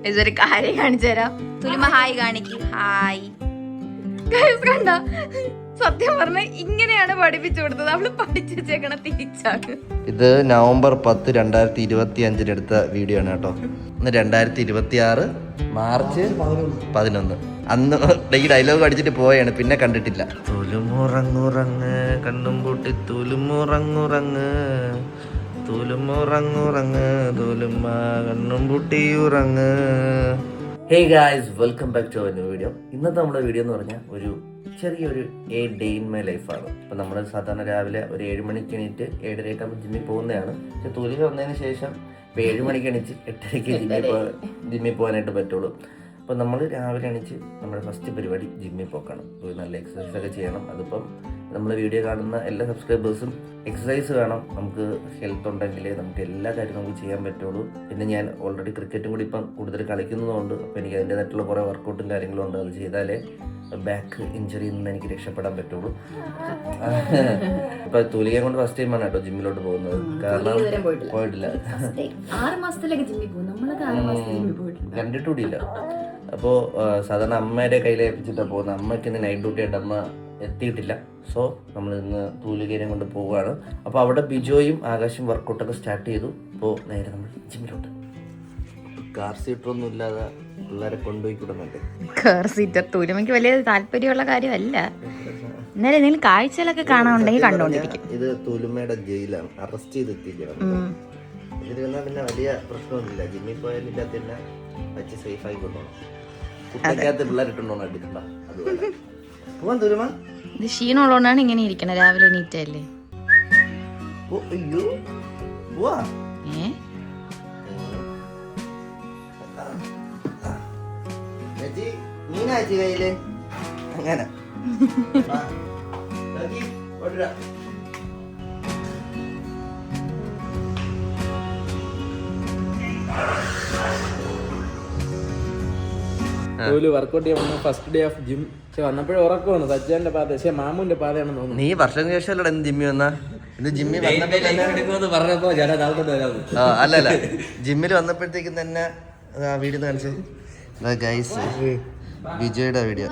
ഇതൊരു കാര്യം കാണിച്ചു തരാം. തുലിമ ഹായ് കാണിക്ക്. ഹായ് കണ്ട, സത്യം പറഞ്ഞ ഇങ്ങനെയാണ് പഠിപ്പിച്ചു കൊടുത്തത്. അവള് പഠിച്ചു വെച്ചേക്കണ തിരിച്ചാണ്. ഇത് നവംബർ 10, 2025 എടുത്ത വീഡിയോ ആണ് കേട്ടോ. ഇന്ന് 2026 മാർച്ച് 11. അന്ന് ഈ ഡയലോഗ് അടിച്ചിട്ട് പോയാണ്, പിന്നെ കണ്ടിട്ടില്ല. തുലുമുറങ്ങുറങ്ങ് കണ്ണും പൂട്ടി തുലുമുറങ്ങുറങ്ങ് തുലുമുറങ്ങുറങ്ങ് തുലുമ കണ്ണും പൂട്ടി ഉറങ്ങ്. Hey guys, welcome back to our new video. ഇന്നത്തെ നമ്മുടെ വീഡിയോ എന്ന് പറഞ്ഞാൽ ഒരു ചെറിയൊരു ഡേ ഇൻ മൈ ലൈഫാണ്. ഇപ്പം നമ്മൾ സാധാരണ രാവിലെ ഒരു 7 മണിക്ക് എണീറ്റ് 7:30 ജിമ്മിൽ പോകുന്നതാണ്. പക്ഷെ തൊലി വന്നതിന് ശേഷം ഇപ്പോൾ 7 മണിക്ക് എണീച്ച് 8:30 ജിമ്മിൽ പോകാനായിട്ട് പറ്റുള്ളൂ. അപ്പോൾ നമ്മൾ രാവിലെ എണീച്ച് നമ്മുടെ ഫസ്റ്റ് പരിപാടി ജിമ്മിൽ പോക്കാണ്. ഒരു നല്ല എക്സസൈസ് ഒക്കെ ചെയ്യണം. അതിപ്പം നമ്മൾ വീഡിയോ കാണുന്ന എല്ലാ സബ്സ്ക്രൈബേഴ്സും എക്സസൈസ് വേണം. നമുക്ക് ഹെൽത്ത് ഉണ്ടെങ്കിലേ നമുക്ക് എല്ലാ കാര്യവും നമുക്ക് ചെയ്യാൻ പറ്റുള്ളൂ. പിന്നെ ഞാൻ ഓൾറെഡി ക്രിക്കറ്റും കൂടി ഇപ്പം കൂടുതൽ കളിക്കുന്നതുകൊണ്ട് അപ്പോൾ എനിക്ക് അതിൻ്റേതായിട്ടുള്ള കുറേ വർക്കൗട്ടും കാര്യങ്ങളും ഉണ്ട്. അത് ചെയ്താലേ ബാക്ക് ഇഞ്ചറിയിൽ നിന്ന് എനിക്ക് രക്ഷപ്പെടാൻ പറ്റുള്ളൂ. ഇപ്പൊ തൂലികയെ കൊണ്ട് ഫസ്റ്റ് ടൈമാണ് കേട്ടോ ജിമ്മിലോട്ട് പോകുന്നത്. കാരണം പോയിട്ടില്ല, കണ്ടിട്ടുകൂടിയില്ല. അപ്പോൾ സാധാരണ അമ്മയുടെ കയ്യിൽ ഏൽപ്പിച്ചിട്ടാണ് പോകുന്നത്. അമ്മയ്ക്ക് ഇന്ന് നൈറ്റ് ഡ്യൂട്ടി ആയിട്ട് അമ്മ എത്തിയിട്ടില്ല. സോ നമ്മൾ ഇന്ന് തൂലികേനെ കൊണ്ട് പോവുകയാണ്. അപ്പോൾ അവിടെ ബിജോയും ആകാശും വർക്കൗട്ടൊക്കെ സ്റ്റാർട്ട് ചെയ്തു. അപ്പോൾ നേരെ നമ്മൾ ജിമ്മിലോട്ട്. കാർ സീറ്ററൊന്നും ഇല്ലാതെ പിള്ളേരെ കൊണ്ടുപോയിക്കൂടുന്നുണ്ട്. കാർ സീറ്റർ തൂലിമയ്ക്ക് വലിയ താല്പര്യമുള്ള കാര്യമല്ല. എന്നാലും എന്തെങ്കിലും കാഴ്ചകളൊക്കെ കാണാനുണ്ടെങ്കിൽ കണ്ടോണ്ടിരിക്കും. ഇത് തൂലുമയുടെ ജയിലാണ്, അറസ്റ്റ് ചെയ്തെത്തിക്കണം. ഇതിൽ വന്നാൽ പിന്നെ വലിയ പ്രശ്നമൊന്നുമില്ല. ജിമ്മിൽ പോയാൽ ഇതിനകത്ത് തന്നെ വെച്ച് സേഫ് ആയി കൊണ്ടുപോകണം. കുട്ടിക്കകത്ത് പിള്ളേരിട്ടുണ്ടോന്ന് അടിക്കണ്ട. അതുപോലെ പോവാൻ തൂലുമ. ഇത് ക്ഷീണമുള്ളതുകൊണ്ടാണ് ഇങ്ങനെ ഇരിക്കണത്. രാവിലെ എണീറ്റല്ലേ. മീനാച്ചി കയ്യില് അങ്ങനെ വർക്കൗട്ട് ചെയ്യാൻ ഫസ്റ്റ് ഡേ ഓഫ് ജിം. പക്ഷെ വന്നപ്പോഴും ഉറക്കമാണ്. സജ്ജാന്റെ പാത, പക്ഷെ മാമുന്റെ പാതയാണെന്ന് തോന്നുന്നു. നീ വർഷത്തിന് ശേഷം അല്ലടാ ജിമ്മി വന്നാ. ഇത് ജിമ്മിൽ പറഞ്ഞപ്പോ അല്ലല്ല ജിമ്മിൽ വന്നപ്പോഴത്തേക്കും തന്നെ വീഡിയോ കാണിച്ചു ഗൈസ്. വിജയുടെ വീഡിയോ,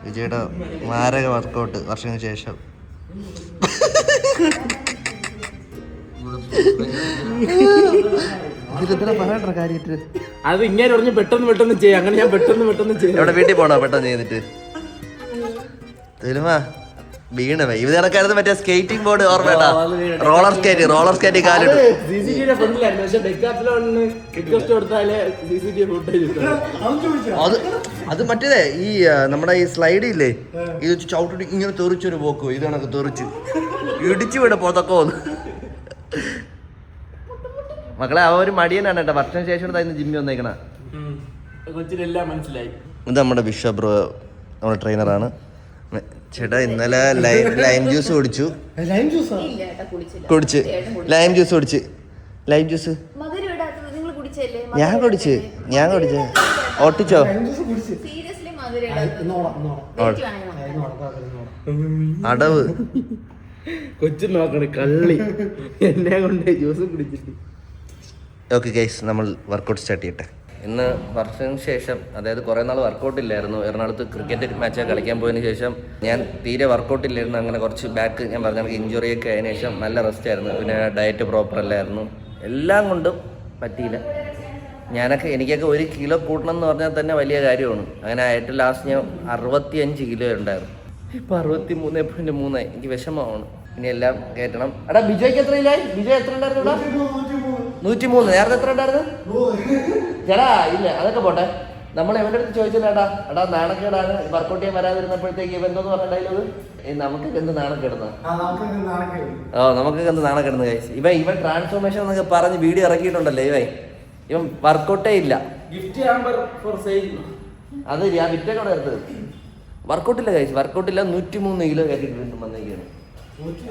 വിജയുടെ മാരക വർക്കൗട്ട് വർഷത്തിന് ശേഷം. അത് ഇങ്ങനെ പറഞ്ഞ് പെട്ടെന്ന് ചെയ്യാം. അങ്ങനെ ഞാൻ പെട്ടെന്ന് ചെയ്യാം. എവിടെ വീട്ടിൽ പോണോ പെട്ടെന്ന് ചെയ്തിട്ട് തരുമാ വീണ് പോയി. ഇത് കണക്കായിരുന്നു മറ്റേ സ്കേറ്റിംഗ് ബോർഡ് ഓർമ്മ, റോളർ സ്കേറ്റ് കാലിട്ട്. അത് മറ്റേതേ ഈ നമ്മുടെ ഈ സ്ലൈഡ് ഇല്ലേ, ഇത് ചവിട്ടിട്ട് ഇങ്ങനെ തെറിച്ചൊരു പോക്കോ, ഇത് കണക്ക് തെറിച്ച് ഇടിച്ചു വിട പോതൊക്കെ വന്നു. മക്കളെ ആ ഒരു മടിയനാണ് കേട്ടോ. വർഷത്തിന് ശേഷം ജിമ്മി വന്നേക്കണ. കൊച്ചിനെല്ലാം മനസ്സിലായി. ഇത് നമ്മുടെ ബിഷപ്പ് ബ്രോ, നമ്മുടെ ട്രെയിനറാണ്. ചേട്ടാ ഇന്നലെ ലൈം ജ്യൂസ് കുടിച്ചു. ലൈം ജ്യൂസ് ഞാൻ കുടിച്ച് ഒട്ടിച്ചോ. അടവ് കൊച്ചു നോക്കണേ കള്ളി എന്നെ കൊണ്ട് ജ്യൂസ് കുടിച്ചിട്ട്. ഓക്കെ ഗൈസ്, നമ്മൾ വർക്കൗട്ട് സ്റ്റാർട്ട് ചെയ്യട്ടെ. ഇന്ന് വർഷത്തിന് ശേഷം, അതായത് കുറേ നാൾ വർക്കൗട്ട് ഇല്ലായിരുന്നു. എറണാകുളത്ത് ക്രിക്കറ്റ് മാച്ച് കളിക്കാൻ പോയതിന് ശേഷം ഞാൻ തീരെ വർക്കൗട്ട് ഇല്ലായിരുന്നു. അങ്ങനെ കുറച്ച് ബാക്ക് ഞാൻ പറഞ്ഞ കണക്ക് ഇഞ്ചുറിയൊക്കെ ആയതിനു ശേഷം നല്ല റെസ്റ്റ് ആയിരുന്നു. പിന്നെ ഡയറ്റ് പ്രോപ്പർ അല്ലായിരുന്നു. എല്ലാം കൊണ്ടും പറ്റിയില്ല. എനിക്കൊക്കെ 1 കിലോ കൂട്ടണം എന്ന് പറഞ്ഞാൽ തന്നെ വലിയ കാര്യമാണ്. അങ്ങനെ ഏറ്റവും ലാസ്റ്റ് ഞാൻ 65 കിലോ ഉണ്ടായിരുന്നു. ഇപ്പം 63.3. എനിക്ക് വിഷമമാണ്. ഇനി എല്ലാം കയറ്റണം. എടാ ബിജോയ്ക്ക് എത്രയില്ലായി? ബിജോയ് എത്ര ഉണ്ടായിരുന്നു? 103. നേരത്തെ എത്ര ഉണ്ടായിരുന്നു ചേട്ടാ? ഇല്ല അതൊക്കെ പോട്ടെ. നമ്മൾ എവൻ്റെ അടുത്ത് ചോദിച്ചില്ല എടാ നാണക്കേടാണ് വർക്കൗട്ട് ചെയ്യാൻ വരാതിരുന്നപ്പോഴത്തേക്ക് ഇവ എന്തോന്ന് പറഞ്ഞിട്ടുണ്ടായത്? നമുക്കൊക്കെ എന്ത് നാണക്കേടുന്ന നമുക്കൊക്കെ എന്ത് നാണക്കേടുന്ന കഴിച്ച് ഇവൻ ട്രാൻസ്ഫോർമേഷൻ എന്നൊക്കെ പറഞ്ഞ് വീഡിയോ ഇറക്കിയിട്ടുണ്ടല്ലേ. ഇവൻ വർക്കൗട്ടേ ഇല്ല. അത് ഞാൻ വിറ്റൊക്കെ എടുത്തത്. വർക്കൗട്ടില്ല കഴിച്ച്, വർക്കൗട്ടില്ല. 103 കിലോ കയറ്റിട്ട് വീണ്ടും വന്നേക്കാണ്.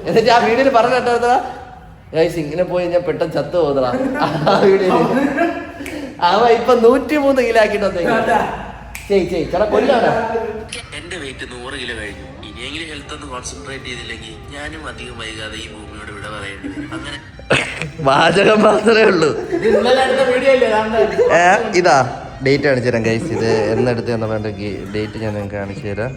എന്നിട്ട് ആ വീഡിയോയിൽ പറഞ്ഞിട്ടാ ഗൈസ് ഇങ്ങനെ പോയി ഞാൻ പെട്ടെന്ന് ചത്തു പോകുന്നതാ. ആ വീഡിയോ അവ ഇപ്പൊ 103 കിലോ ആക്കിട്ട് വന്നേക്കാ. ചേട്ടാ കൊല്ലാണ്. എന്റെ വെയിറ്റ് 100 കിലോ കഴിഞ്ഞു. ഇനിയെങ്കിലും ഹെൽത്ത് ഒന്ന് കോൺസെൻട്രേറ്റ് ചെയ്തില്ലെങ്കിൽ ഞാനും അധികം വൈകാതെ ഈ ഭൂമിയോട് വിട പറയേണ്ടി വരും. അങ്ങനെ വാചകം മാത്രമേ ഉള്ളൂ. ഇന്നലെ അടുത്ത വീഡിയോ ഇല്ലേ ഇതാ ഡേറ്റ് കാണിച്ചു തരാം ഗൈസ്. ഇത് എന്നെടുത്ത് എന്നുണ്ടെങ്കിൽ ഡേറ്റ് ഞാൻ നിങ്ങൾക്ക് കാണിച്ചു തരാം.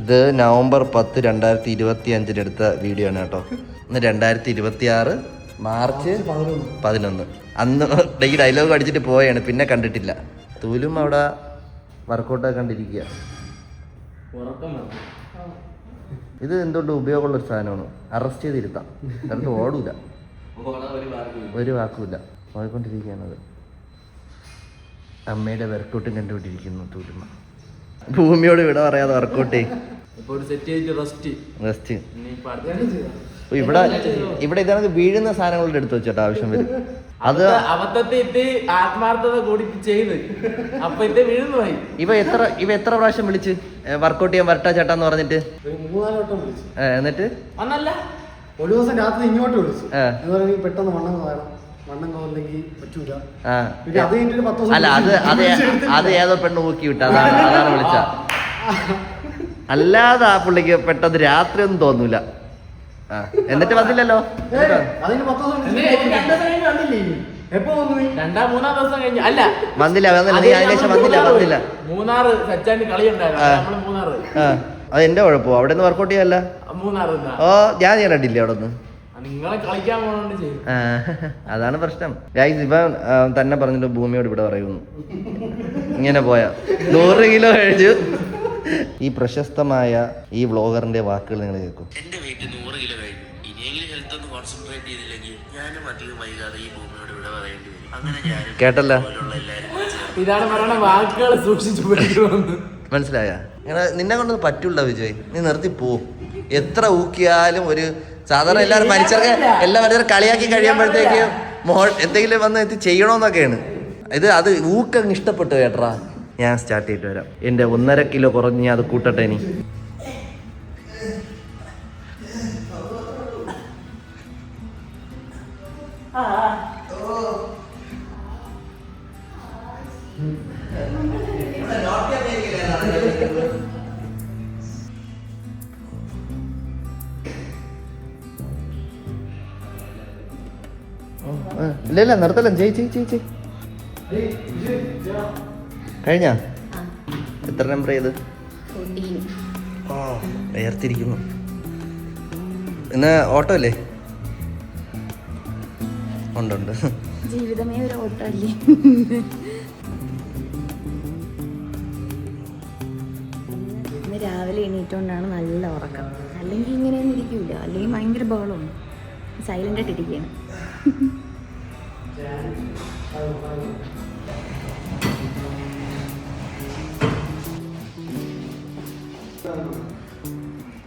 ഇത് നവംബർ 10, 2025 എടുത്ത വീഡിയോ ആണ് കേട്ടോ. ഇന്ന് 2026 മാർച്ച് 11. അന്ന് ഈ ഡയലോഗ് അടിച്ചിട്ട് പോയാണ്, പിന്നെ കണ്ടിട്ടില്ല. തൂലും അവിടെ വർക്കൗട്ടൊക്കെ കണ്ടിരിക്കുക. ഇത് എന്തുകൊണ്ട് ഉപയോഗമുള്ളൊരു സാധനമാണ്. അറസ്റ്റ് ചെയ്തിരുത്താം, എന്നിട്ട് ഓടൂല, ഒരു വാക്കുമില്ല, പോയിക്കൊണ്ടിരിക്കുകയാണത്. അമ്മയുടെ വർക്കൗട്ടും കണ്ടുകൊണ്ടിരിക്കുന്നു തൂലുമ്മ. ഭൂമിയോട് വിട പറയാതെ വർക്കൗട്ട് റെസ്റ്റ്. ഇവിടെ ഇതാണ് വീഴുന്ന സാധനങ്ങളുടെ എടുത്ത് വെച്ചോട്ടോ, ആവശ്യം വരും. അത് അബദ്ധത്തിൽ ആത്മാർത്ഥത കൂടി ചെയ്ത് അപ്പൊ ഇത് വീഴുന്നു പോയി. ഇവ എത്ര പ്രാവശ്യം വിളിച്ച് വർക്കൗട്ട് ചെയ്യാൻ വരട്ടാ ചേട്ടാന്ന് പറഞ്ഞിട്ട്? 3-4 വട്ടം വിളിച്ചു. എന്നിട്ട് ഒന്നല്ല, ഒരു ദിവസം രാത്രി ഇങ്ങോട്ട് വിളിച്ചു. പെട്ടെന്ന് വണ്ണം വേണം, വണ്ണം കോല്ലെങ്കിൽ പറ്റൂല. പിന്നെ അത് കഴിഞ്ഞിട്ട് 10 ദിവസം അല്ല, അത് ഏതോ പെണ്ണ് ഊക്കി വിട്ട, അതാണ് വിളിച്ച. അല്ലാതെ ആ പുള്ളിക്ക് പെട്ടെന്ന് രാത്രി ഒന്നും തോന്നൂല. എന്നിട്ട് വന്നില്ലല്ലോ. അതിന് 10 ദിവസം വന്നില്ലേ? എപ്പോ വന്നു? 2-3 ദിവസം കഴിഞ്ഞു. അല്ല, വന്നില്ല. വന്നില്ല. മൂന്നാറ് സച്ചാന്റെ കളി ഉണ്ടായിരുന്നു. മൂന്നാറ് അത് എന്റെ കുഴപ്പമോ? അവിടെ നിന്ന് വർക്കൗട്ട് ചെയ്യാല്ല. മൂന്നാറ് ഞാൻ കണ്ടില്ലേ അവിടെ നിന്ന്. നിങ്ങളെ കളിക്കാൻ പോകണോണ്ട് ചെയ്തു. അതാണ് പ്രശ്നം. ഗൈസ്, ഇവൻ തന്നെ പറഞ്ഞിട്ട് ഭൂമിയോട് ഇവിടെ പറയുന്നു. ഇങ്ങനെ പോയാ 100 കിലോ കഴിച്ചു. ഈ പ്രശസ്തമായ ഈ വ്ളോഗറിന്റെ വാക്കുകൾ നിങ്ങൾ കേൾക്കും. എന്റെ വെയിറ്റ് 100 കിലോ കഴിഞ്ഞു. ഇനിയെങ്കിലും ഹെൽത്ത് ഒന്ന് കോൺസെൻട്രേറ്റ് ചെയ്തില്ലെങ്കിൽ ഞാനും അധികം വൈകാതെ ഈ ഭൂമിയോട് വിട പറയേണ്ടി വരും. അങ്ങനെ ഞാനും കേട്ടല്ലോ. ഇതാണ് പറയണ വാക്കുകൾ സൂക്ഷിച്ചു പോയിട്ട് മനസ്സിലായ? നിന്നെ കൊണ്ട് പറ്റൂല വിജയ്, നീ നിർത്തി പോ. എത്ര ഊക്കിയാലും ഒരു സാധാരണ എല്ലാവരും മനുഷ്യർക്ക് കളിയാക്കി കഴിയുമ്പോഴത്തേക്ക് എന്തെങ്കിലും വന്ന് എത്തി ചെയ്യണമെന്നൊക്കെയാണ്. അത് ഊക്കങ്ങ് ഇഷ്ടപ്പെട്ടു കേട്ടറാ. ഞാൻ സ്റ്റാർട്ട് ചെയ്തിട്ട് വരാം. എൻ്റെ 1.5 കിലോ കുറഞ്ഞ് ഞാൻ അത് കൂട്ടട്ടെ. ഇനി ഇല്ല നിർത്തല്ലോ. ചെയ് കഴിഞ്ഞ എത്ര നമ്പർ ചെയ്ത്? വേർത്തിരിക്കുന്നു. ഇന്ന് ഓട്ടോ അല്ലേ? ഉണ്ട്. ജീവിതമേ ഒരു ഓട്ടോ അല്ലേ? ഇന്ന് രാവിലെ എണീറ്റുകൊണ്ടാണ് നല്ല ഉറക്കം. അല്ലെങ്കിൽ ഇങ്ങനെയൊന്നും ഇരിക്കൂല, അല്ലെങ്കിൽ ഭയങ്കര ബഹളമാണ്. സൈലന്റ് ആയിട്ട് ഇരിക്കുകയാണ്.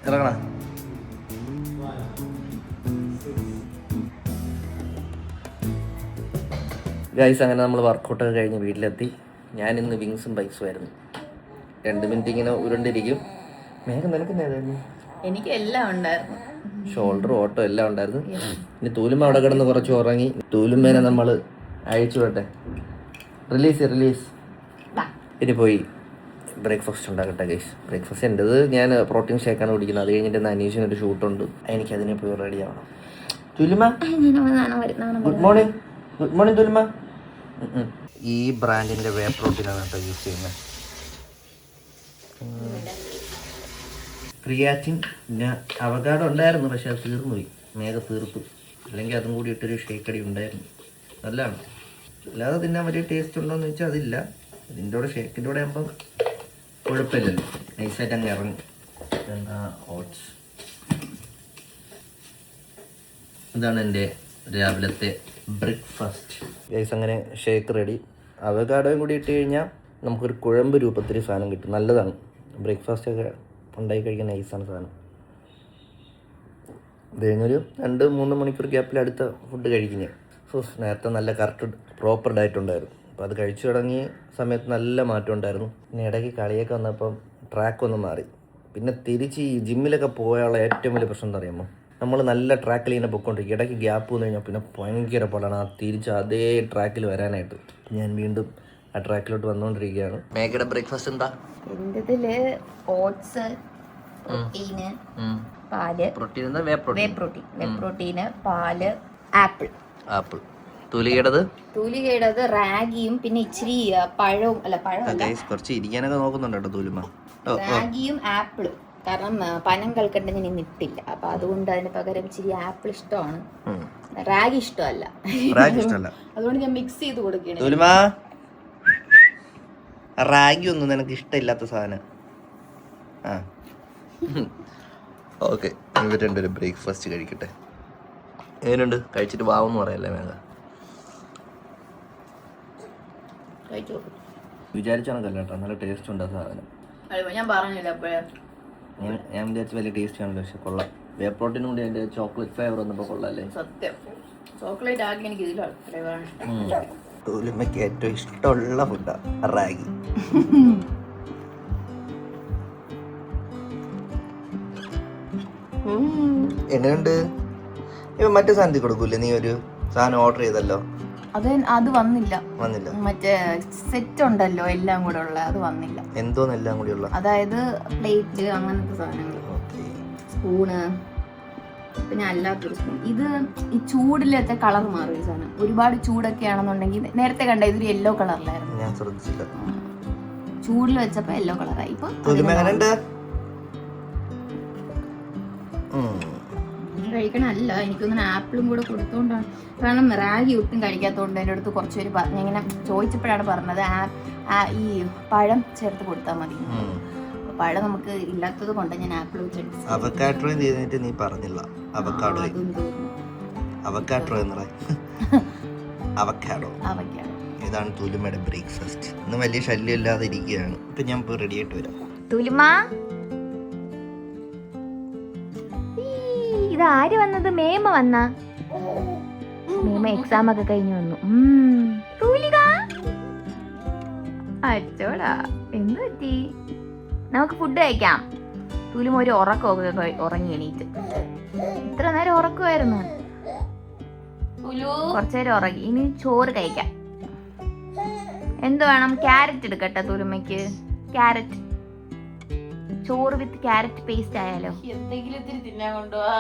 ഇറങ്ങണ ഗൈസ്. അങ്ങനെ നമ്മൾ വർക്കൗട്ടൊക്കെ കഴിഞ്ഞ് വീട്ടിലെത്തി. ഞാൻ ഇന്ന് വിങ്സും ബൈക്സും ആയിരുന്നു. 2 മിനിറ്റ് ഇങ്ങനെ ഉരുണ്ടിരിക്കും. മേഘം നിനക്കുന്നതായിരുന്നു. എനിക്ക് എല്ലാം ഉണ്ടായിരുന്നു, ഷോൾഡർ ഓട്ടോ എല്ലാം ഉണ്ടായിരുന്നു. ഇനി തൂലുമ്മ അവിടെ കിടന്ന് കുറച്ച് ഉറങ്ങി. തൂലുമ്മേനെ നമ്മൾ അഴിച്ചു വിട്ടെ. റിലീസ്. ഇനി പോയി ബ്രേക്ക്ഫാസ്റ്റ് ഉണ്ടാക്കട്ടെ ഗൈസ്. ബ്രേക്ക്ഫാസ്റ്റ് എൻ്റെത് ഞാൻ പ്രോട്ടീൻ ഷേക്കാണ് കുടിക്കുന്നത്. അത് കഴിഞ്ഞിട്ട് അനീഷിനൊരു ഷൂട്ടുണ്ട്, എനിക്കതിനെ പോയി റെഡി ആവണം. തുലുമ ഗുഡ് മോർണിംഗ് തുലുമ. ഈ ബ്രാൻഡിൻ്റെ വേ പ്രോട്ടീനാണ് കേട്ടോ യൂസ് ചെയ്യുന്നത്. ക്രിയാറ്റിൻ പിന്നെ അവകാഡോ ഉണ്ടായിരുന്നു, പക്ഷെ അത് തീർന്നുപോയി. തീർത്തു. അല്ലെങ്കിൽ അതും കൂടി ഇട്ടൊരു ഷേക്കടി ഉണ്ടായിരുന്നു. നല്ലതാണ്. അല്ലാതെ തിന്നാൻ വലിയ ടേസ്റ്റ് ഉണ്ടോയെന്ന് വെച്ചാൽ അതില്ല. ഇതിൻ്റെ കൂടെ ഷേക്കിൻ്റെ കൂടെ ആകുമ്പം കുഴപ്പമില്ലല്ലോ, നൈസായിട്ട് അങ്ങ് ഇറങ്ങും. ഓട്സ്. ഇതാണ് എൻ്റെ രാവിലത്തെ ബ്രേക്ക്ഫാസ്റ്റ് ഗൈസ്. അങ്ങനെ ഷേക്ക് റെഡി. അവകാഡോയും കൂടി ഇട്ട് കഴിഞ്ഞാൽ നമുക്കൊരു കുഴമ്പ് രൂപത്തിൽ സാധനം കിട്ടും. നല്ലതാണ്. ബ്രേക്ക്ഫാസ്റ്റൊക്കെ ഉണ്ടാക്കി കഴിക്കാൻ നൈസാണ് സാധനം. ഇത് കഴിഞ്ഞൊരു 2-3 മണിക്കൂർ ഗ്യാപ്പിൽ അടുത്ത ഫുഡ് കഴിക്കും ഞാൻ. നേരത്തെ നല്ല കറക്റ്റ് പ്രോപ്പർ ഡയറ്റ് ഉണ്ടായിരുന്നു. അപ്പോൾ അത് കഴിച്ചു തുടങ്ങിയ സമയത്ത് നല്ല മാറ്റം ഉണ്ടായിരുന്നു. പിന്നെ ഇടയ്ക്ക് കളിയൊക്കെ വന്നപ്പം ട്രാക്കൊന്ന് മാറി. പിന്നെ തിരിച്ച് ഈ ജിമ്മിലൊക്കെ പോയാലുള്ള ഏറ്റവും വലിയ പ്രശ്നം എന്താ അറിയാമോ? നമ്മൾ നല്ല ട്രാക്കിൽ ഇങ്ങനെ പൊയ്ക്കൊണ്ടിരിക്കും. ഇടയ്ക്ക് ഗ്യാപ്പ് വന്നു കഴിഞ്ഞാൽ പിന്നെ ഭയങ്കര പാടാണ് ആ തിരിച്ച് അതേ ട്രാക്കിൽ വരാനായിട്ട്. ഞാൻ വീണ്ടും ആ ട്രാക്കിലോട്ട് വന്നുകൊണ്ടിരിക്കുകയാണ്. മേഘയുടെ ബ്രേക്ക്ഫാസ്റ്റ് എന്താ? എന്റേതില് ഓട്സ്, പ്രോട്ടീന്, പാല്. പ്രോട്ടീൻ എന്താ? വേ പ്രോട്ടീന്, പാല്, ആപ്പിൾ. തൂലികയുടേത് റാഗിയും പിന്നെ ഇച്ചിരി പഴവും. അല്ല പഴമല്ല, കുറച്ച് ഇരിക്കാനൊക്കെ നോക്കുന്നുണ്ട് കേട്ടോ തൂലിമ. റാഗിയും ആപ്പിളും. കാരണം പനം കൽക്കണ്ട ഞാൻ ഇന്ന് ഇട്ടില്ല, അപ്പൊ അതുകൊണ്ട് അതിന് പകരം ഇച്ചിരി ആപ്പിൾ ഇഷ്ടമാണ്, റാഗി ഇഷ്ടമല്ല. അതുകൊണ്ട് ഞാൻ മിക്സ് ചെയ്ത് കൊടുക്കുകയാണ്. റാഗി ഒന്നും നിനക്ക് ഇഷ്ടമില്ലാത്ത സാധനം. ആ ഓക്കെ, ഇവർ രണ്ടൊരു ബ്രേക്ക്ഫാസ്റ്റ് കഴിക്കട്ടെ. എങ്ങനെയുണ്ട്? കഴിച്ചിട്ട് വാവെന്ന് പറയല്ലേ മേഘ? വിചാരിച്ചാണല്ലോ കേട്ടോ, നല്ല ടേസ്റ്റ് ഉണ്ട് ആ സാധനം. ഞാൻ പറഞ്ഞില്ല അപ്പോഴേ, ഞാൻ വിചാരിച്ചു വലിയ ടേസ്റ്റ് ആണല്ലോ, പക്ഷെ കൊള്ളാം. വേ പ്രോട്ടീനും കൂടി അതിന്റെ ചോക്ലേറ്റ് ഫ്ലേവർ വന്നപ്പോൾ കൊള്ളാല്ലേ? സത്യം. ചോക്ലേറ്റ് ആക്കി എനിക്ക് ഇതിലാണ് ഫ്ലേവറാണ് ഇഷ്ടം. തൂലിമയ്ക്ക് ഏറ്റവും ഇഷ്ടമുള്ള ഫുഡാ റാഗി. എങ്ങനെയുണ്ട്? ഇവ മറ്റേ സാധനത്തിൽ കൊടുക്കൂല്ലേ? നീ ഒരു സാധനം ഓർഡർ ചെയ്തല്ലോ, അത് വന്നില്ല. വന്നില്ല? മറ്റേ സെറ്റ് ഉണ്ടല്ലോ എല്ലാം കൂടെ ഉള്ള, അത് വന്നില്ല. എന്തോന്ന് എല്ലാം കൂടി ഉള്ള? അതായത് പ്ലേറ്റ് അങ്ങനത്തെ സാധനങ്ങൾ, സ്പൂണ്, പിന്നെ അല്ലാത്തൊരു സ്പൂൺ. ഇത് ഈ ചൂടിലത്തെ കളർ മാറും. ഈ സാധനം ഒരുപാട് ചൂടൊക്കെ ആണെന്നുണ്ടെങ്കിൽ, നേരത്തെ കണ്ട ഇതൊരു യെല്ലോ കളറിലായിരുന്നു, ഞാൻ ശ്രദ്ധിച്ചില്ല. ചൂടിൽ വെച്ചപ്പോ യെല്ലോ കളറായി. ഇപ്പൊ കഴിക്കണല്ല, എനിക്കൊന്നും ആപ്പിളും കൂടെ കൊടുത്തോണ്ടാണ്. കാരണം റാഗി ഒട്ടും കഴിക്കാത്തതുകൊണ്ട് എൻ്റെ അടുത്ത് കുറച്ച് പേര് പറഞ്ഞു, ഇങ്ങനെ ചോദിച്ചപ്പോഴാണ് പറഞ്ഞത് ഈ പഴം ചേർത്ത് കൊടുത്താൽ മതി. പഴം നമുക്ക് ഇല്ലാത്തത് കൊണ്ട് ഞാൻ ആപ്പിൾ വെച്ചിട്ട് നീ പറഞ്ഞില്ല. ഇതാണ് തൂലിമയുടെ ബ്രേക്ക്ഫാസ്റ്റ്. ഇന്ന് വലിയ ശല്യം ഇല്ലാതെ ഇരിക്കുകയാണ്. ഇപ്പൊ ഞാൻ പോയി റെഡി ആയിട്ട് വരാം. ഇത് ആര് വന്നത്? മേമ വന്ന? മേമ എക്സാം ഒക്കെ കഴിഞ്ഞു വന്നു. അച്ചോടാ, എന്ത് പറ്റി? നമുക്ക് ഫുഡ് കഴിക്കാം. തൂലിമ ഒരു ഉറക്കമൊക്കെ ഉറങ്ങി എണീറ്റ്. ഇത്ര നേരം ഉറക്കുമായിരുന്നു, കുറച്ചേരം ഉറങ്ങി. ഇനി ചോറ് കഴിക്കാം. എന്ത് വേണം? ക്യാരറ്റ് എടുക്കട്ടെ തൂലിമയ്ക്ക്. ക്യാരറ്റ് ചോറ് വിത്ത് ക്യാരറ്റ് പേസ്റ്റ് ആയാലോ? എന്തെങ്കിലും ഇത്തിരി തിന്നാൻ കൊണ്ടുപോവാ.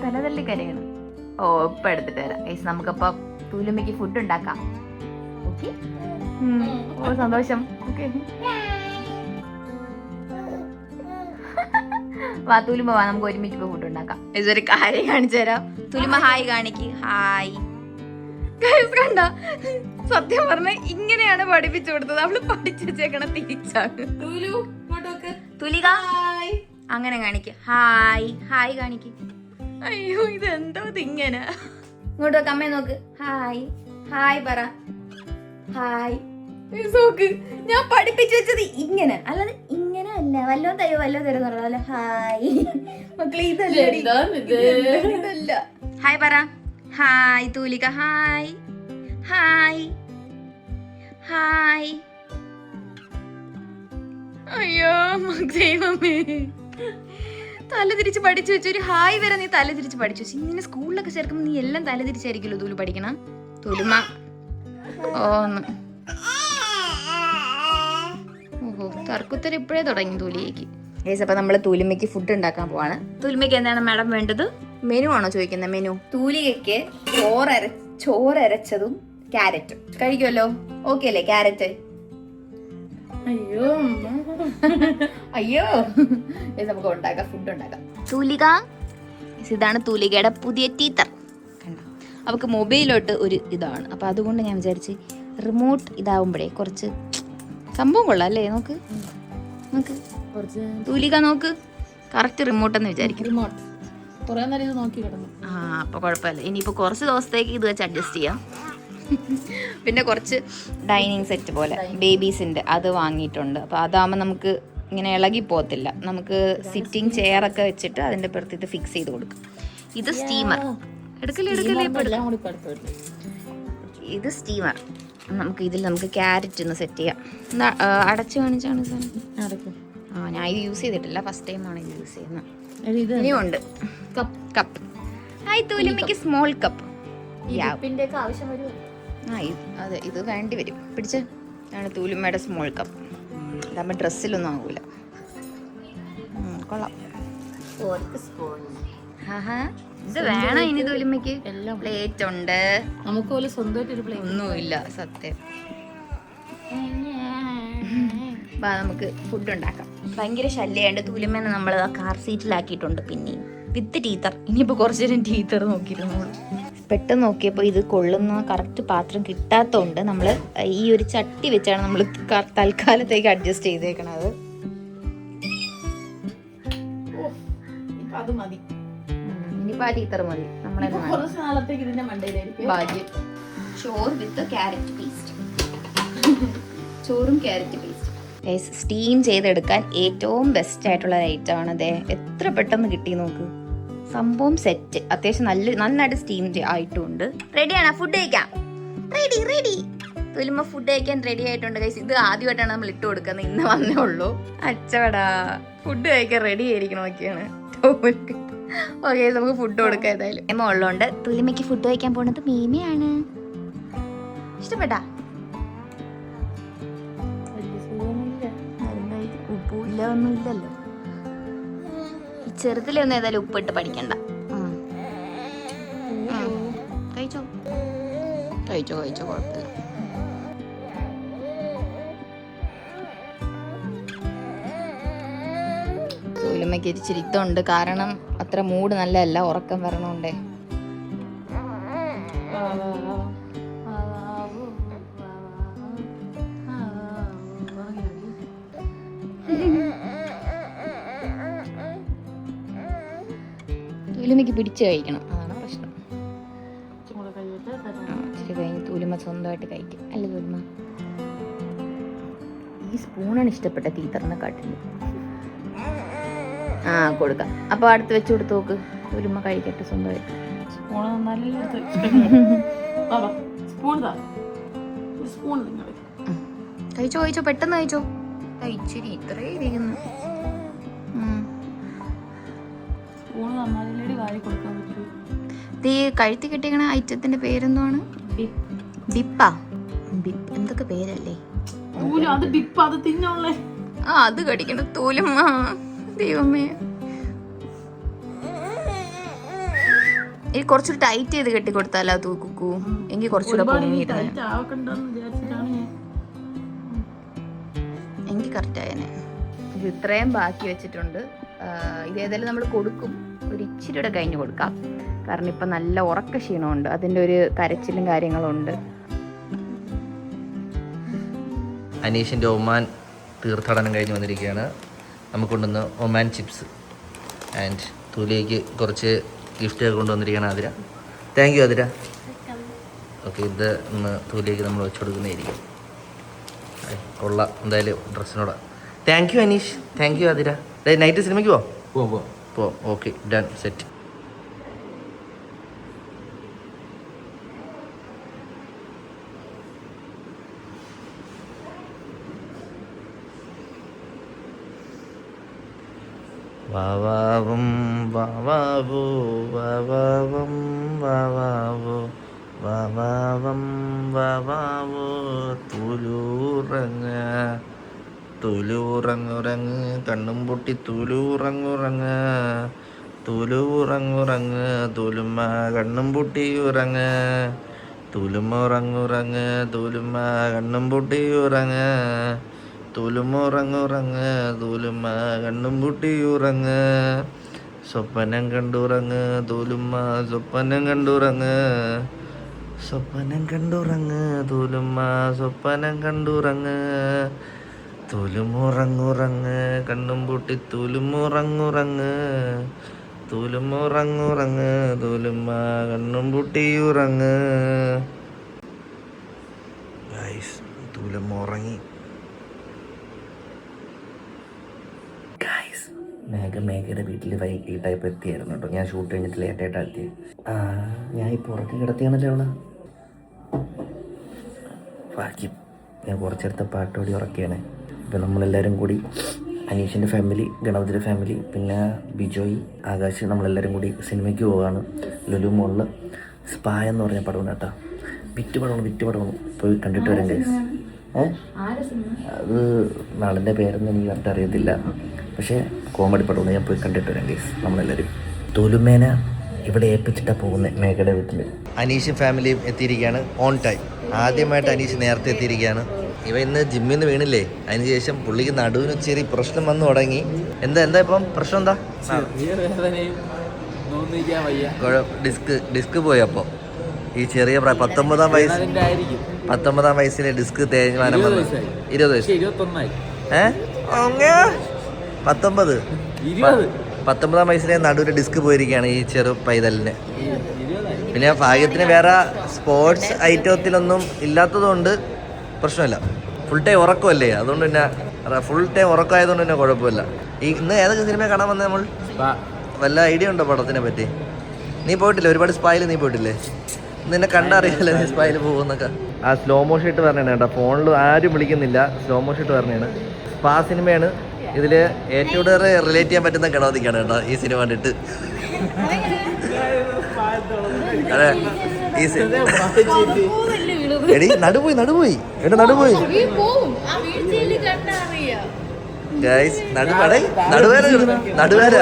തലതല്ലി കരയണം. ഇപ്പൊ എടുത്തിട്ട് വരാം. നമുക്കപ്പൊ തൂലിമയ്ക്ക് ഫുഡ് ഉണ്ടാക്കാം. ഓക്കെ, സന്തോഷം. ഓക്കെ, വാ തൂലിമ വാ, നമുക്ക് ഒരുമിച്ച് പോയി ഫുഡ് ഉണ്ടാക്കാം. ഇതൊരു കാര്യം കാണിച്ചു തരാം. തൂലിമ ഹായ് കാണിക്ക്. ഹായ്. കണ്ട, സത്യം പറഞ്ഞ ഇങ്ങനെയാണ് പഠിപ്പിച്ചു കൊടുത്തത്. അവള് പഠിച്ചു വെച്ചേക്കണ തിരിച്ചാണ്. തുലിക അങ്ങനെ കാണിക്ക്. ഹായ് ഹായ് കാണിക്ക്. അയ്യോ, ഇതെന്തോ ഇങ്ങനെ. ഇങ്ങോട്ട് നോക്ക്, അമ്മയെ നോക്ക്. ഹായ് ഹായ് പറ. ഹായ് നോക്ക്, ഞാൻ പഠിപ്പിച്ചു വെച്ചത് ഇങ്ങനെ, അല്ലാതെ ഇങ്ങനെ അല്ല. വല്ലോ തരോ പറഞ്ഞാല് ഹായ്. മക്കളെ ഇതല്ല. ഹായ് പറ. Hi Thulika. Hi hi hi. അയ്യോ ദൈവമേ, തല തിരിച്ച് പഠിച്ചു വെച്ചു. ഒരു ഹായ് വരെ നീ തല തിരിച്ച് പഠിച്ചു വെച്ചു. ഇങ്ങനെ സ്കൂളിലൊക്കെ ചേർക്കുമ്പോൾ നീ എല്ലാം തല തിരിച്ചായിരിക്കുമല്ലോ തൂല് പഠിക്കണം. തുലുമ ഓഹോ, തർക്കുത്തരം ഇപ്പോഴേ തുടങ്ങി തൂലിയേക്ക്. അപ്പൊ നമ്മള് തൂലിമയ്ക്ക് ഫുഡ് ഉണ്ടാക്കാൻ പോവാണ്. തൂലിമയ്ക്ക് എന്താണ് മാഡം വേണ്ടത്? മെനു ആണോ ചോദിക്കുന്നത്? മെനു. തൂലികയ്ക്ക് ചോറരച്ചതും ക്യാരറ്റും കഴിക്കുമല്ലോ. ഓക്കെ അല്ലേ ക്യാരറ്റ്? അയ്യോ നമുക്ക് ഉണ്ടാക്കാം, ഫുഡ് ഉണ്ടാക്കാം. തൂലിക, ഇതാണ് തൂലികയുടെ പുതിയ ടീച്ചർ. കണ്ടോ, അവൾക്ക് മൊബൈലോട്ട് ഒരു ഇതാണ്. അപ്പൊ അതുകൊണ്ട് ഞാൻ വിചാരിച്ച് റിമോട്ട് ഇതാവുമ്പോഴേ കുറച്ച് സംഭവം കൊള്ളാം അല്ലേ? നോക്ക് നോക്ക് തൂലിക, നോക്ക് കറക്റ്റ് റിമോട്ട് എന്ന് വിചാരിക്കും. അപ്പൊ കുഴപ്പമില്ല. ഇനിയിപ്പോ കുറച്ച് ദിവസത്തേക്ക് ഇത് വെച്ച് അഡ്ജസ്റ്റ് ചെയ്യാം. പിന്നെ കുറച്ച് ഡൈനിങ് സെറ്റ് പോലെ ബേബീസിന്റെ അത് വാങ്ങിയിട്ടുണ്ട്. അപ്പൊ അതാകുമ്പോൾ നമുക്ക് ഇങ്ങനെ ഇളകി പോകത്തില്ല. നമുക്ക് സിറ്റിംഗ് ചെയർ ഒക്കെ വെച്ചിട്ട് അതിന്റെ പുറത്ത് ഇത് ഫിക്സ് ചെയ്ത് കൊടുക്കും. ഇത് സ്റ്റീമർ. ഇത് സ്റ്റീമർ. നമുക്ക് ഇതിൽ നമുക്ക് ക്യാരറ്റ് ഒന്ന് സെറ്റ് ചെയ്യാം. അടച്ചു കാണിച്ചാണ് സാധനം. ഞാൻ ഇത് യൂസ് ചെയ്തിട്ടില്ല, ഫസ്റ്റ് ടൈമാണ് ഇത് യൂസ് ചെയ്യുന്നത്. ഇനിയുണ്ട് കപ്പ്. ഹായ് തൂലിമയ്ക്ക് സ്മോൾ കപ്പ്. ആവശ്യം വരുമോ? അതെ, ഇത് വേണ്ടി വരും. പിടിച്ച് ആണ് തൂലുമ്മയുടെ സ്മോൾ കപ്പ്. ഇതാകുമ്പോൾ ഡ്രസ്സിലൊന്നും ആകൂല. കൊള്ളാം. ഇത് വേണം ഇനി തൂലുമ്മയ്ക്ക്. പ്ലേറ്റ് ഉണ്ട്, നമുക്ക് പോലെ സ്വന്തമായിട്ടൊരു പ്ലേറ്റ് ഒന്നുമില്ല സത്യം. നമുക്ക് ഫുഡ് ഉണ്ടാക്കാം. ഭയങ്കര ശല്യമുണ്ട്. തൂലുമ്മേനെ നമ്മൾ കാർ സീറ്റിലാക്കിയിട്ടുണ്ട്. പിന്നെയും വിത്ത് ടീത്തർ. ഇനിയിപ്പോൾ കുറച്ചു നേരം ടീത്തർ നോക്കിയിരുന്നു. പെട്ടെന്ന് നോക്കിയപ്പോൾ ഇത് കൊള്ളുന്ന കറക്റ്റ് പാത്രം കിട്ടാത്തതുകൊണ്ട് നമ്മൾ ഈ ഒരു ചട്ടി വെച്ചാണ് നമ്മൾ തൽക്കാലത്തേക്ക് അഡ്ജസ്റ്റ് ചെയ്തേക്കണത്. അത് മതി. ഇനിയിപ്പോൾ ആ ടീത്തർ മതി. നമ്മളെ കുറച്ച് നാളത്തേക്ക് ഇതിന്റെ മണ്ടയിലായിരിക്കും ഭാഗ്യം. ചോറ് വിത്ത് ക്യാരറ്റ് പേസ്റ്റ്. ചോറും ക്യാരറ്റ് പേസ്റ്റ് സ്റ്റീം ചെയ്തെടുക്കാൻ ഏറ്റവും ബെസ്റ്റ് ആയിട്ടുള്ള ഒരു ഐറ്റം ആണ്. അതെ, എത്ര പെട്ടെന്ന് കിട്ടി നോക്ക്. സംഭവം സെറ്റ്. അത്യാവശ്യം നന്നായിട്ട് സ്റ്റീം ആയിട്ടുണ്ട്. റെഡിയാണ്, ഫുഡ് കഴിക്കാം. റെഡി. തുലുമ്പ ഫുഡ് കഴിക്കാൻ റെഡി ആയിട്ടുണ്ട് ഗൈസ്. ഇത് ആദ്യമായിട്ടാണ് നമ്മൾ ഇട്ട് കൊടുക്കുന്നത്. ഇന്ന് വന്നേ ഉള്ളൂ. അച്ചവടാ, ഫുഡ് കഴിക്കാൻ റെഡി ആയിരിക്കണമൊക്കെയാണ്. ഓക്കെ, നമുക്ക് ഫുഡ് കൊടുക്കാം. ഏതായാലും മേമ ഉള്ളതുകൊണ്ട് തുലിമയ്ക്ക് ഫുഡ് കഴിക്കാൻ പോണത് മേമയാണ്. ഇഷ്ടപ്പെട്ടാ? ഉപ്പില്ല, ഒന്നും ഇല്ലല്ലോ. ഈ ചെറുതിലൊന്നും ഏതായാലും ഉപ്പിട്ട് പഠിക്കണ്ട. കഴിച്ചോ കുഴപ്പമില്ല. സൂലമ്മയ്ക്ക് ഇച്ചിരി ഇതുണ്ട്. കാരണം അത്ര മൂഡ് നല്ലതല്ല, ഉറക്കം വരണോണ്ടേ. തൂലുമയ്ക്ക് പിടിച്ച് കഴിക്കണം, അതാണ് പ്രശ്നം. ഇച്ചിരി കഴിഞ്ഞ് തൂലുമ സ്വന്തമായിട്ട് കഴിക്കും. അല്ല തൂലുമ, ഈ സ്പൂണാണ് ഇഷ്ടപ്പെട്ട ടീച്ചറിനെ കാട്ടില്. കൊടുക്കാം. അപ്പൊ അടുത്ത് വെച്ച് കൊടുത്ത് നോക്ക്. തൂലുമ കഴിക്കട്ടെ സ്വന്തമായിട്ട്. കഴിച്ചോ, പെട്ടെന്ന് കഴിച്ചോ. ഇച്ചിരി ഇത്രേ ഇരിക്കുന്നു. കഴുത്തി കെട്ടിക്കണ ഐറ്റത്തിന്റെ പേരെന്താണ്? ബിപ്പാ. ബിപ്പ് എന്തൊക്കെ പേരല്ലേ? അത് കടിക്കണം. തൂലുമ്മ, ദൈവമേ. കുറച്ചൊരു ടൈറ്റ് ചെയ്ത് കെട്ടി കൊടുത്താലോ കുക്കു. എനിക്ക് കുറച്ചുകൂടെ എനിക്ക് കറക്റ്റ് ആയനെ. ഇത് ഇത്രയും ബാക്കി വെച്ചിട്ടുണ്ട്. ഇതേതായാലും നമ്മൾ കൊടുക്കും. ഒരു ഇച്ചിരിയുടെ കഴിഞ്ഞ് കൊടുക്കാം. കാരണം ഇപ്പം നല്ല ഉറക്ക ക്ഷീണമുണ്ട്. അതിൻ്റെ ഒരു കരച്ചിലും കാര്യങ്ങളും ഉണ്ട്. അനീഷിൻ്റെ ഒമാൻ തീർത്ഥാടനം കഴിഞ്ഞ് വന്നിരിക്കുകയാണ്. നമുക്കുണ്ടെന്ന് ഒമാൻ ചിപ്സ് ആൻഡ് തൂലിയേക്ക് കുറച്ച് ഗിഫ്റ്റ് കൊണ്ടുവന്നിരിക്കുകയാണ് Athira. Thank you Athira. Okay, ഇത് ഇന്ന് തൂലിയേക്ക് നമ്മൾ വെച്ച് കൊടുക്കുന്നതായിരിക്കും. കൊള്ളാം എന്തായാലും ഡ്രസ്സിനോട്. Thank you Aneesh. Thank you Athira. Night സിനിമയ്ക്ക് പോവാം. Okay, done, set. വാവാവും വാവാവോ വാവാവം വാവാവോ വാവാവം വാവാവോ തുലൂറങ്ങുറങ്ങ് കണ്ണും പൊട്ടി തുലൂറങ്ങുറങ്ങ് തുലുമ്മ കണ്ണും പൊട്ടി ഉറങ്ങ് തുലുമ്മ ഉറങ്ങുറങ്ങ് തുലുമ്മ കണ്ണും പൊട്ടി ഉറങ്ങ് തുലുമുറങ്ങുറങ്ങ് തുലുമ്മ കണ്ണും പൊട്ടി ഉറങ്ങ് സ്വപ്നം കണ്ടുറങ്ങ് തുലുമ്മ സ്വപ്നം കണ്ടുറങ്ങ് തുലുമ്മ സ്വപ്നം കണ്ടുറങ്ങ് തുലുമുറങ്ങുറങ്ങ് കണ്ണും പൊട്ടി തുലുമുറങ്ങുറങ്ങ് തുലുമ്മ കണ്ണും പൊട്ടി ഉറങ്ങ്. ഗൈസ്, തുലുമ്മ ഉറങ്ങി. മേഘയുടെ വീട്ടിൽ വൈകിട്ടായപ്പോൾ എത്തിയായിരുന്നു കേട്ടോ. ഞാൻ ഷൂട്ട് കഴിഞ്ഞിട്ട് ലേറ്റായിട്ടാണ് എത്തിയത്. ഞാൻ ഇപ്പോൾ ഉറക്കി കിടത്തിയാണല്ലോ അവളെ. ഭാഗ്യം, ഞാൻ കുറച്ചെടുത്ത പാട്ടോടി ഉറക്കിയാണ്. ഇപ്പം നമ്മളെല്ലാവരും കൂടി, അനീഷിൻ്റെ ഫാമിലി, ഗണപതിയുടെ ഫാമിലി, പിന്നെ ബിജോയ്, ആകാശ്, നമ്മളെല്ലാവരും കൂടി സിനിമയ്ക്ക് പോവുകയാണ്. ലുലു മോളിൽ സ്പാ എന്ന് പറഞ്ഞ പടമാണ് കേട്ടോ. വിറ്റ് പടമാണ് പോയി കണ്ടിട്ട് വരാം ഗൈസ്. അത് നാളിൻ്റെ പേരൊന്നും എനിക്ക് കറക്റ്റ് അറിയത്തില്ല, പക്ഷേ കോമഡി പടമാണ്. ഞാൻ പോയി കണ്ടിട്ട് വരാം ഗൈസ്. നമ്മളെല്ലാവരും തുലുമേന ഇവിടെ ഏൽപ്പിച്ചിട്ടാണ് പോകുന്നത് മേഘയുടെ വീട്ടിൽ. അനീഷും ഫാമിലിയും എത്തിയിരിക്കുകയാണ് ഓൺ ടൈം. ആദ്യമായിട്ട് അനീഷ് നേരത്തെ എത്തിയിരിക്കുകയാണ്. ഇവ ഇന്ന് ജിമ്മിൽ നിന്ന് വീണില്ലേ, അതിനുശേഷം പുള്ളിക്ക് നടുവിന് ചെറിയ പ്രശ്നം വന്നു തുടങ്ങി. എന്താ ഇപ്പം പ്രശ്നം എന്താ? ഡിസ്ക് പോയി. അപ്പോൾ ഈ ചെറിയ 19-ാം വയസ്സിലെ ഡിസ്ക് തേയ്മാനം വന്നു. 20 വയസ്സ് 19-ാം വയസ്സിലെ നടുവിന് ഡിസ്ക് പോയിരിക്കുകയാണ് ഈ ചെറു പൈതലിന്. പിന്നെ ഭാഗ്യത്തിന് വേറെ സ്പോർട്സ് ഐറ്റത്തിലൊന്നും ഇല്ലാത്തതുകൊണ്ട് പ്രശ്നമില്ല. ഫുൾ ടൈം ഉറക്കമല്ലേ, അതുകൊണ്ട് പിന്നെ ഫുൾ ടൈം ഉറക്കമായതുകൊണ്ട് തന്നെ കുഴപ്പമില്ല. ഇന്ന് ഏതൊക്കെ സിനിമ കാണാൻ വന്നത് നമ്മൾ? വല്ല ഐഡിയ ഉണ്ടോ പടത്തിനെ പറ്റി? നീ പോയിട്ടില്ലേ? ഒരുപാട് സ്പായിൽ നീ പോയിട്ടില്ലേ? നിന്നെ കണ്ടറിയില്ല നീ സ്പായിൽ പോകുന്നൊക്കെ. ആ സ്ലോ മോഷൻ ഇട്ട് പറഞ്ഞാണ് കേട്ടോ. ഫോണിൽ ആരും വിളിക്കുന്നില്ല, സ്ലോ മോഷൻ ഇട്ട് പറഞ്ഞാണ്. സ്പാ സിനിമയാണ്. ഇതിൽ ഏറ്റവും കൂടുതൽ റിലേറ്റ് ചെയ്യാൻ പറ്റുന്ന ഗണപതിക്കാണ് കേട്ടോ ഈ സിനിമ കണ്ടിട്ട്. അതെ, ഈ എടി നടുപോയി എടാ നടുപോയി ഗൈസ്. നടുവേര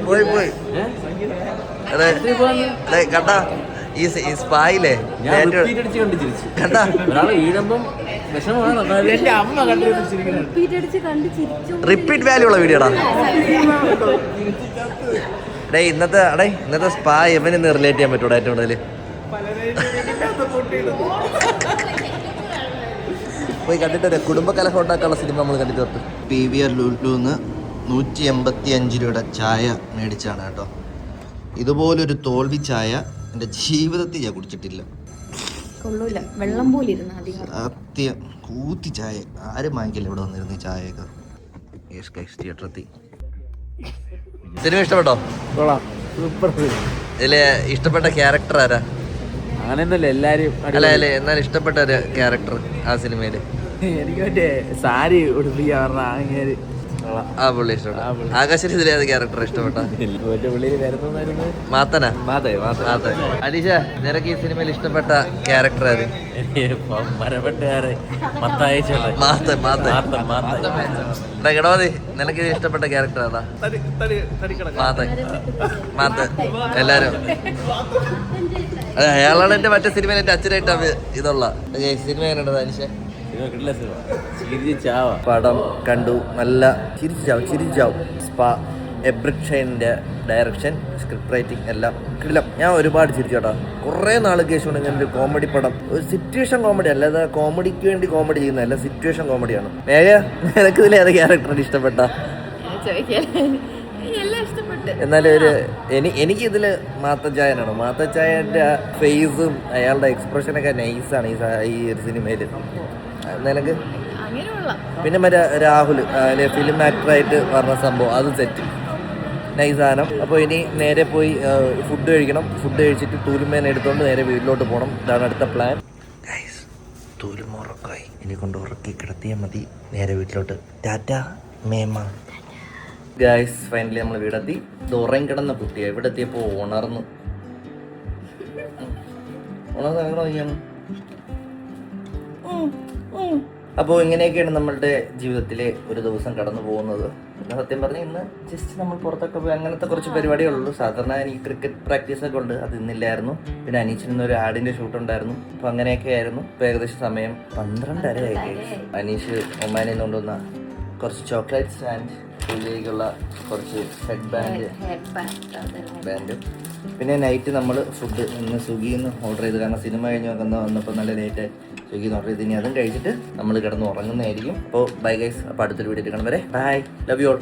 പോയി അതെ കണ്ടാ ഈ സ്പായില്ലേ കണ്ടാ റിപ്പീറ്റ് വാല്യൂ ഉള്ള വീഡിയോടാ. ഇന്നത്തെ സ്പാ ഇവൻ ഇന്ന് റിലേറ്റ് ചെയ്യാൻ പറ്റൂടാ ഏറ്റവും കൂടുതൽ. പോയി കണ്ടിട്ട് കുടുംബകലഹം ഉണ്ടാക്കാനുള്ള സിനിമ നമ്മൾ കണ്ടിട്ട് വരട്ടെ. PVR ലുലുന്ന് 185 രൂപയുടെ ചായ മേടിച്ചാണ് കേട്ടോ. ഇതുപോലൊരു തോൽവി ചായ എൻ്റെ ജീവിതത്തിൽ ഞാൻ കുടിച്ചിട്ടില്ല. വെള്ളം പോലെ സത്യം കൂത്തി ചായ ആരും വാങ്ങിക്കില്ല ഇവിടെ വന്നിരുന്നു ഈ ചായയൊക്കെ. തിയേറ്ററെത്തി. സിനിമ ഇഷ്ടപ്പെട്ടോ? ഇതില് ഇഷ്ടപ്പെട്ട ക്യാരക്ടർ ആരാ? അങ്ങനെയൊന്നുമില്ല, എല്ലാരും അല്ല എന്നാലും ഇഷ്ടപ്പെട്ട ഒരു ക്യാരക്ടർ ആ സിനിമയില്? എനിക്ക് മറ്റേ സാരി ഉടുപ്പിക്കാ ആ പുള്ളി ഇഷ്ടപ്പെട്ടു. ആകാശിന് ഇതിലെ ഏത് ക്യാരക്ടർ ഇഷ്ടപ്പെട്ട? മാത്തനാ? അനീഷ, നിനക്ക് ഈ സിനിമയിൽ ഇഷ്ടപ്പെട്ട ക്യാരക്ടർ ആര്? ഗണപതി, നിനക്ക് ഇത് ഇഷ്ടപ്പെട്ട ക്യാരക്ടർ ഏതാ? മാത്ത. എല്ലാരും അതെ, അയാളാണ് എന്റെ മറ്റേ സിനിമയിൽ എന്റെ അച്ഛനായിട്ട് ഇതുള്ള സിനിമ. എങ്ങനെയുണ്ട് അനീഷ? പടം കണ്ടു, നല്ല ചിരിച്ചാവും. സ്പാ എബ്രിക് ഷൈനിന്റെ ഡയറക്ഷൻ, സ്ക്രിപ്റ്റ് റൈറ്റിംഗ് എല്ലാം കിടിലം. ഞാൻ ഒരുപാട് ചിരിച്ചോട്ടാ. കുറേ നാൾക്ക് ശേഷം ഇങ്ങനെ ഒരു കോമഡി പടം. ഒരു സിറ്റുവേഷൻ കോമഡി, അല്ലാതെ കോമഡിക്ക് വേണ്ടി കോമഡി ചെയ്യുന്നതല്ല, സിറ്റുവേഷൻ കോമഡിയാണ്. നിനക്ക് ഇതിൽ ഏത് ക്യാരക്ടറാണ് ഇഷ്ടപ്പെട്ട? എന്നാലും എനിക്ക് ഇതില് മാത്തച്ചായനാണ്. മാത്തച്ചായന്റെ ഫേസും അയാളുടെ എക്സ്പ്രഷനൊക്കെ നൈസാണ് ഈ ഒരു സിനിമയില്. നിനക്ക് പിന്നെ മറ്റേ രാഹുൽ ഫിലിം ആക്ടറായിട്ട് പറഞ്ഞ സംഭവം, അത് സെറ്റ് നൈസ് സാധനം. അപ്പോൾ ഇനി നേരെ പോയി ഫുഡ് കഴിക്കണം. ഫുഡ് കഴിച്ചിട്ട് തൂലുമേന എടുത്തോണ്ട് നേരെ വീട്ടിലോട്ട് പോകണം. ഇതാണ് അടുത്ത പ്ലാൻ. തൂലുമ ഉറക്കായി, ഇനി കൊണ്ട് ഉറക്കി കിടത്തിയാൽ മതി. നേരെ വീട്ടിലോട്ട്. ടാറ്റ മേമ. ഗൈസ്, ഫൈനലി നമ്മൾ വീടെത്തി. ഇത് ഉറങ്ങി കിടന്ന കുട്ടിയാണ്. ഇവിടെ എത്തിയപ്പോൾ ഉണർന്നു. അപ്പോൾ ഇങ്ങനെയൊക്കെയാണ് നമ്മളുടെ ജീവിതത്തിലെ ഒരു ദിവസം കടന്നു പോകുന്നത്. പിന്നെ സത്യം പറഞ്ഞാൽ ഇന്ന് ജസ്റ്റ് നമ്മൾ പുറത്തൊക്കെ പോയി അങ്ങനത്തെ കുറച്ച് പരിപാടികളുള്ളൂ. സാധാരണ എനിക്ക് ക്രിക്കറ്റ് പ്രാക്ടീസൊക്കെ ഉണ്ട്, അത് ഇന്നില്ലായിരുന്നു. പിന്നെ അനീഷിന് ഇന്നൊരു ആഡിൻ്റെ ഷൂട്ട് ഉണ്ടായിരുന്നു. അപ്പോൾ അങ്ങനെയൊക്കെ ആയിരുന്നു. ഇപ്പോൾ ഏകദേശം സമയം 12:30 ആയി. അനീഷ് ഒമാനിൽ നിന്ന് കൊണ്ടുവന്ന കുറച്ച് ചോക്ലേറ്റ്സ് ആൻഡ് പുള്ളിയിലേക്കുള്ള കുറച്ച് ഹെഡ് ബാൻഡ്. പിന്നെ നൈറ്റ് നമ്മൾ ഫുഡ് ഇന്ന് സ്വിഗ്ഗിയിൽ നിന്ന് ഓർഡർ ചെയ്ത്, കാരണം സിനിമ കഴിഞ്ഞ് വന്നപ്പോൾ നല്ല ലേറ്റ് സ്വിഗ്ഗിയിൽ നിന്ന് ഓർഡർ ചെയ്ത് ഇനി അതും കഴിച്ചിട്ട് നമ്മൾ കിടന്ന് ഉറങ്ങുന്നതായിരിക്കും. അപ്പോൾ ബൈ ഗൈസ്. അപ്പോൾ അടുത്തൊരു വീഡിയോ കാണും വരെ ബൈ. Love you all.